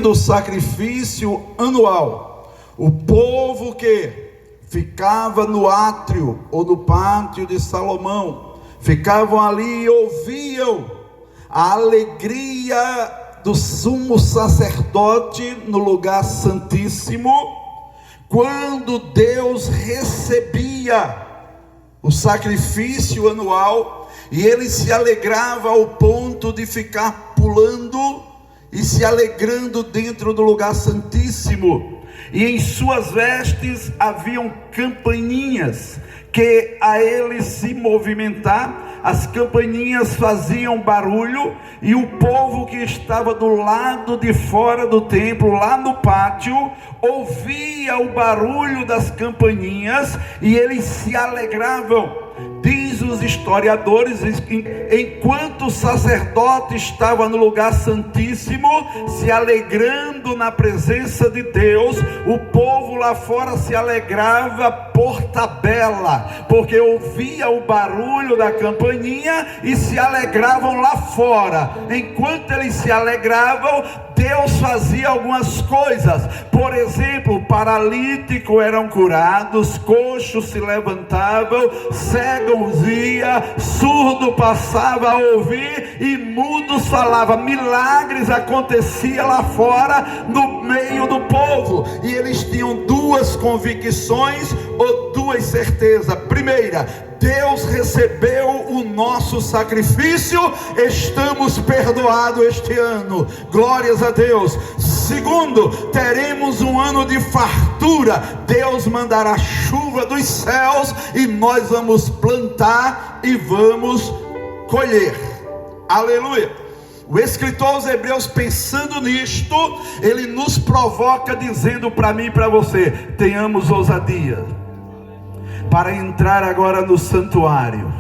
do sacrifício anual, o povo que ficava no átrio ou no pátio de Salomão, ficavam ali e ouviam a alegria do sumo sacerdote no lugar santíssimo, quando Deus recebia o sacrifício anual, e ele se alegrava ao ponto de ficar pulando e se alegrando dentro do lugar santíssimo, e em suas vestes haviam campainhas, que a ele se movimentar, as campainhas faziam barulho, e o povo que estava do lado de fora do templo, lá no pátio, ouvia o barulho das campainhas, e eles se alegravam. Diz os historiadores, enquanto o sacerdote estava no lugar santíssimo, se alegrando na presença de Deus, o povo lá fora se alegrava por tabela, porque ouvia o barulho da campainha e se alegravam lá fora. Enquanto eles se alegravam, Deus fazia algumas coisas. Por exemplo, paralíticos eram curados, coxos se levantavam, cegos via, surdo passava a ouvir e mudos falava. Milagres aconteciam lá fora, no meio do povo. E eles tinham duas convicções ou duas certezas. Primeira, Deus recebeu o nosso sacrifício, estamos perdoados este ano, glórias a Deus. Segundo, teremos um ano de fartura, Deus mandará chuva dos céus e nós vamos plantar e vamos colher, aleluia. O escritor aos Hebreus, pensando nisto, ele nos provoca dizendo para mim e para você: tenhamos ousadia para entrar agora no santuário,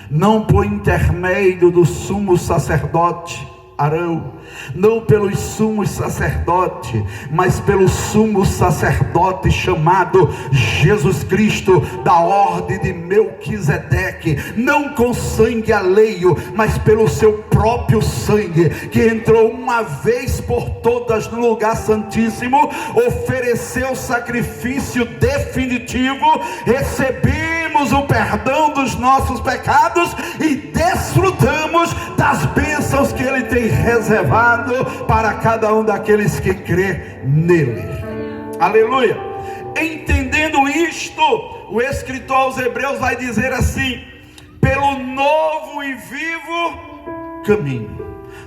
não por intermédio do sumo sacerdote Arão, não pelos sumos sacerdotes, mas pelo sumo sacerdote chamado Jesus Cristo, da ordem de Melquisedeque, não com sangue alheio, mas pelo seu próprio sangue, que entrou uma vez por todas no lugar santíssimo, ofereceu sacrifício definitivo, recebemos o perdão dos nossos pecados e desfrutamos das bênçãos que ele tem reservado para cada um daqueles que crê nele, aleluia. Entendendo isto, o escritor aos Hebreus vai dizer assim: pelo novo e vivo caminho.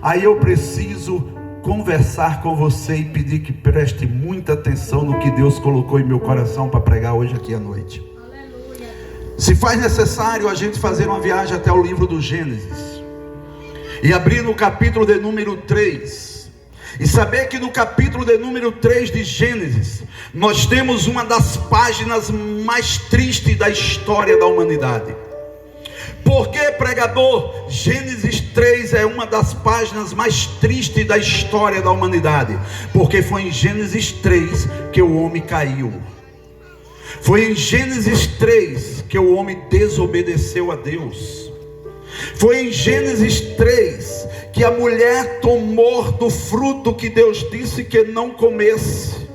Aí eu preciso conversar com você e pedir que preste muita atenção no que Deus colocou em meu coração para pregar hoje aqui à noite. Aleluia. Se faz necessário a gente fazer uma viagem até o livro do Gênesis e abrir no capítulo de número 3, e saber que no capítulo de número 3 de Gênesis, nós temos uma das páginas mais tristes da história da humanidade. Por que, pregador? Gênesis 3 é uma das páginas mais tristes da história da humanidade, porque foi em Gênesis 3 que o homem caiu. Foi em Gênesis 3 que o homem desobedeceu a Deus. Foi em Gênesis 3 que a mulher tomou do fruto que Deus disse que não comesse,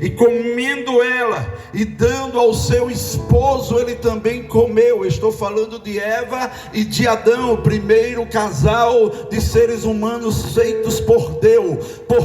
e comendo ela e dando ao seu esposo, ele também comeu. Estou falando de Eva e de Adão, o primeiro casal de seres humanos feitos por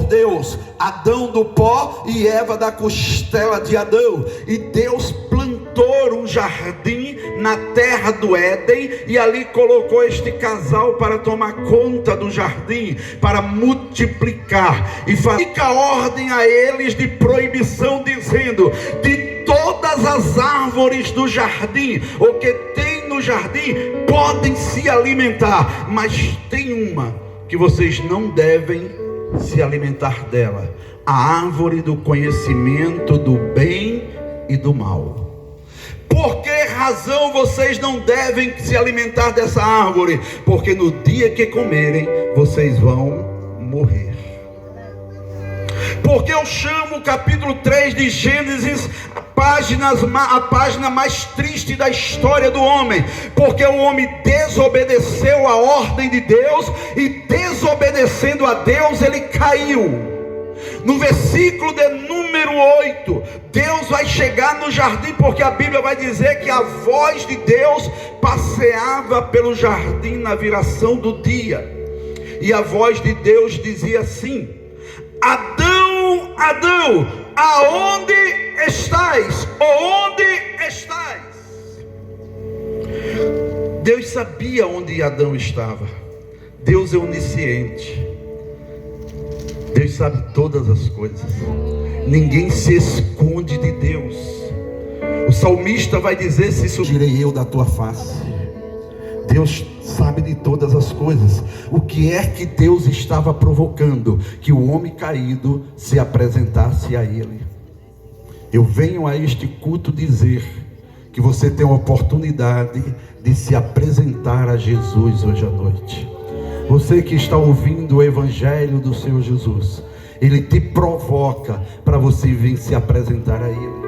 Deus, Adão do pó e Eva da costela de Adão. E Deus plantou um jardim na terra do Éden, e ali colocou este casal para tomar conta do jardim, para multiplicar, e fica ordem a eles de proibição, dizendo: de todas as árvores do jardim, o que tem no jardim, podem se alimentar, mas tem uma que vocês não devem se alimentar dela: a árvore do conhecimento do bem e do mal. Por que razão vocês não devem se alimentar dessa árvore? Porque no dia que comerem, vocês vão morrer. Porque eu chamo o capítulo 3 de Gênesis a página mais triste da história do homem, porque o homem desobedeceu a ordem de Deus, e desobedecendo a Deus ele caiu. No versículo de número 8, Deus vai chegar no jardim, porque a Bíblia vai dizer que a voz de Deus passeava pelo jardim na viração do dia. E a voz de Deus dizia assim: Adão, Adão, aonde estás? Onde estás? Deus sabia onde Adão estava. Deus é onisciente. Deus sabe todas as coisas. Ninguém se esconde de Deus. O salmista vai dizer: se surgirei eu da tua face. Deus sabe de todas as coisas. O que é que Deus estava provocando? Que o homem caído se apresentasse a Ele. Eu venho a este culto dizer que você tem a oportunidade de se apresentar a Jesus hoje à noite. Você que está ouvindo o Evangelho do Senhor Jesus, Ele te provoca para você vir se apresentar a Ele.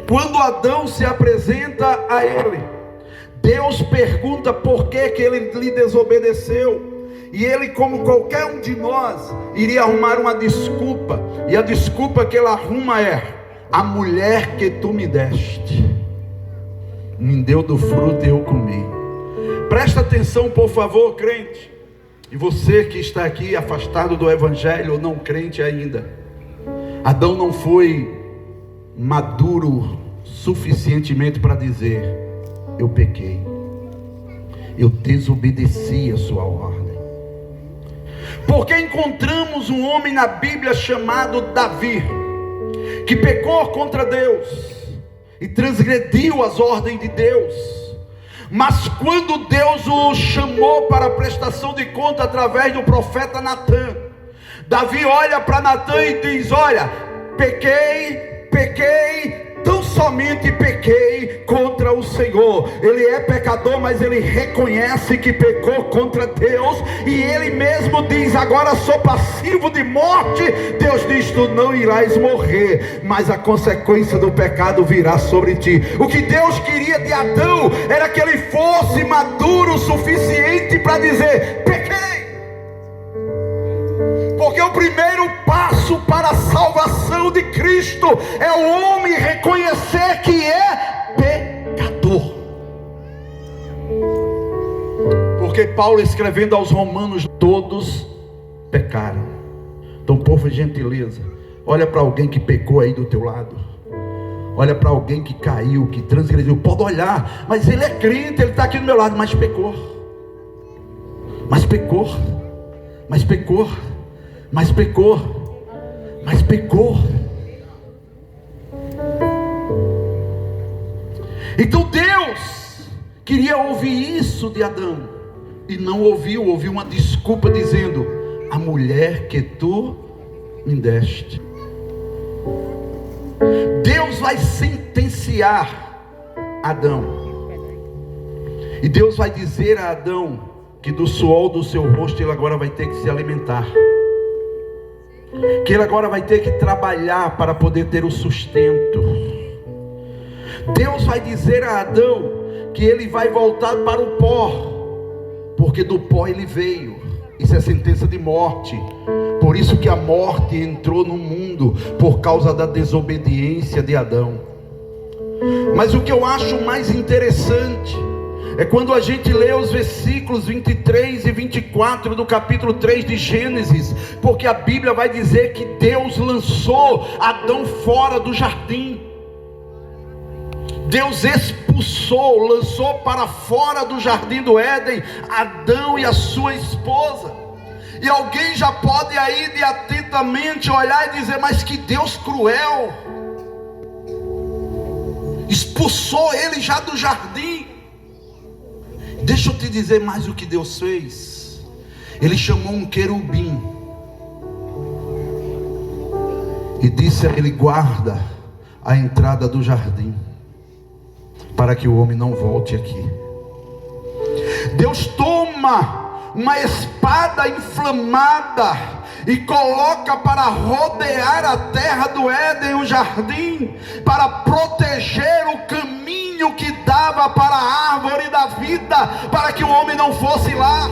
Quando Adão se apresenta a Ele, Deus pergunta por que ele lhe desobedeceu. E ele, como qualquer um de nós, iria arrumar uma desculpa. E a desculpa que ele arruma é: a mulher que tu me deste me deu do fruto e eu comi. Presta atenção, por favor, crente. E você que está aqui afastado do Evangelho ou não crente ainda. Adão não foi maduro suficientemente para dizer: eu pequei, eu desobedeci a sua ordem. Porque encontramos um homem na Bíblia chamado Davi, que pecou contra Deus e transgrediu as ordens de Deus. Mas quando Deus o chamou para a prestação de conta através do profeta Natã, Davi olha para Natã e diz: olha, pequei, tão somente pequei contra o Senhor. Ele é pecador, mas ele reconhece que pecou contra Deus, e ele mesmo diz: agora sou passivo de morte. Deus diz: tu não irás morrer, mas a consequência do pecado virá sobre ti. O que Deus queria de Adão era que ele fosse maduro o suficiente para dizer: pequei. Porque o primeiro passo para a salvação de Cristo é o homem reconhecer que é pecador. Porque Paulo, escrevendo aos Romanos, todos pecaram. Então, por gentileza, olha para alguém que pecou aí do teu lado. Olha para alguém que caiu, que transgrediu. Pode olhar, mas ele é crente, ele está aqui do meu lado, mas pecou. Mas pecou. Mas pecou. Mas pecou, mas pecou. Então Deus queria ouvir isso de Adão, e não ouviu. Ouviu uma desculpa dizendo: a mulher que tu me deste. Deus vai sentenciar Adão, e Deus vai dizer a Adão que do suor do seu rosto ele agora vai ter que se alimentar, que ele agora vai ter que trabalhar para poder ter o sustento. Deus vai dizer a Adão que ele vai voltar para o pó, porque do pó ele veio. Isso é sentença de morte. Por isso que a morte entrou no mundo, por causa da desobediência de Adão. Mas o que eu acho mais interessante é quando a gente lê os versículos 23 e 24 do capítulo 3 de Gênesis, porque a Bíblia vai dizer que Deus lançou Adão fora do jardim. Deus expulsou, lançou para fora do jardim do Éden Adão e a sua esposa. E alguém já pode aí de atentamente olhar e dizer: mas que Deus cruel, expulsou ele já do jardim. Deixa eu te dizer mais o que Deus fez. Ele chamou um querubim e disse a ele: guarda a entrada do jardim, para que o homem não volte aqui. Deus toma uma espada inflamada e coloca para rodear a terra do Éden, o jardim, para proteger o caminho que dava para a árvore da vida, para que o homem não fosse lá.